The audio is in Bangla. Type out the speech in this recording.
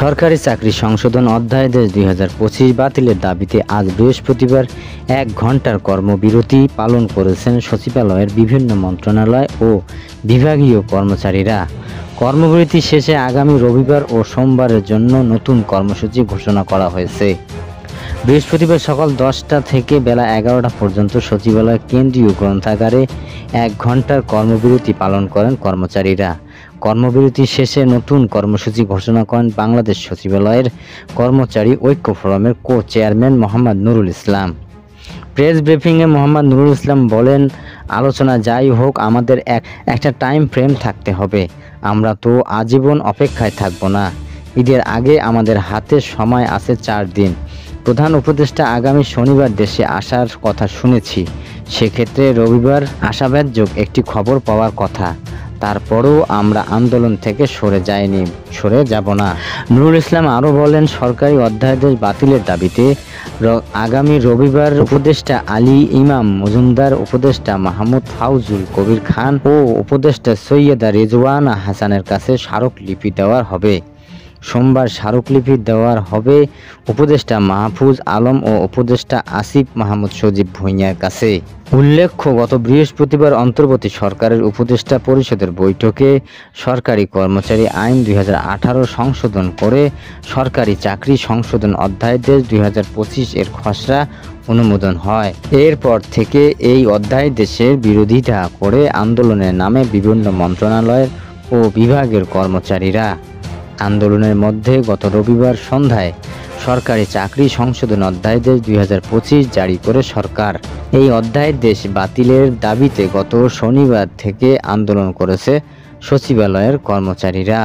সরকারি চাকরি সংশোধন অধ্যাদেশ ২০২৫ বাতিলের দাবিতে আজ বৃহস্পতিবার ১ ঘণ্টার কর্মবিরতি পালন করেছেন সচিবালয়ের বিভিন্ন মন্ত্রণালয় ও বিভাগীয় কর্মচারীরা। কর্মবিরতি শেষে আগামী রবিবার ও সোমবারের জন্য নতুন কর্মসূচি ঘোষণা করা হয়েছে। বৃহস্পতিবার সকাল ১০টা থেকে বেলা ১১টা পর্যন্ত সচিবালয় কেন্দ্রীয় গ্রন্থাগারে ১ ঘণ্টার কর্মবিরতি পালন করেন কর্মচারীরা। কর্মবিরতি শেষে নতুন কর্মসূচি ঘোষণা করেন বাংলাদেশ সচিবালয়ের কর্মচারী ঐক্য ফোরামের চেয়ারম্যান মোহাম্মদ নুরুল ইসলাম। প্রেস ব্রিফিংয়ে মোহাম্মদ নুরুল ইসলাম বলেন, আলোচনা যাই হোক, আমাদের একটা টাইম ফ্রেম থাকতে হবে। আমরা তো আজীবন অপেক্ষায় থাকব না। ঈদের আগে আমাদের হাতে সময় আছে ৪ দিন। প্রধান উপদেষ্টা আগামী শনিবার দেশে আসার কথা শুনেছি। সেক্ষেত্রে রবিবার আশাব্যঞ্জক একটি খবর পাওয়ার কথা। তারপরও আমরা আন্দোলন থেকে সরে যাব না। নুরুল ইসলাম আরও বলেন, সরকারি অধ্যাদেশ বাতিলের দাবিতে আগামী রবিবার উপদেষ্টা আলী ইমাম মজুমদার, উপদেষ্টা মাহমুদ ফাউজুল কবির খান ও উপদেষ্টা সৈয়দা রেজওয়ানা হাসানের কাছে স্মারকলিপি দেওয়া হবে। সোমবার স্মারকলিপি দেওয়া হবে উপদেষ্টা মাহফুজ আলম ও উপদেষ্টা আসিফ মাহমুদ সজীব ভূঁইয়ার কাছে। উল্লেখ্য, গত বৃহস্পতিবার অন্তর্বর্তী সরকারের উপদেষ্টা পরিষদের বৈঠকে সরকারি কর্মচারী আইন ২০১৮ সংশোধন করে সরকারি চাকরি সংশোধন অধ্যাদেশ ২০২৫ এর খসড়া অনুমোদন হয়। এরপর থেকে এই অধ্যাদেশের বিরোধিতা করে আন্দোলনের নামে বিভিন্ন মন্ত্রণালয় ও বিভাগের কর্মচারীরা। আন্দোলনের মধ্যে গত রবিবার সন্ধ্যায় সরকারি চাকরি সংশোধন অধ্যাদেশ ২০২৫ জারি করে সরকার। এই অধ্যাদেশ বাতিলের দাবিতে গত শনিবার থেকে আন্দোলন করেছে সচিবালয়ের কর্মচারীরা।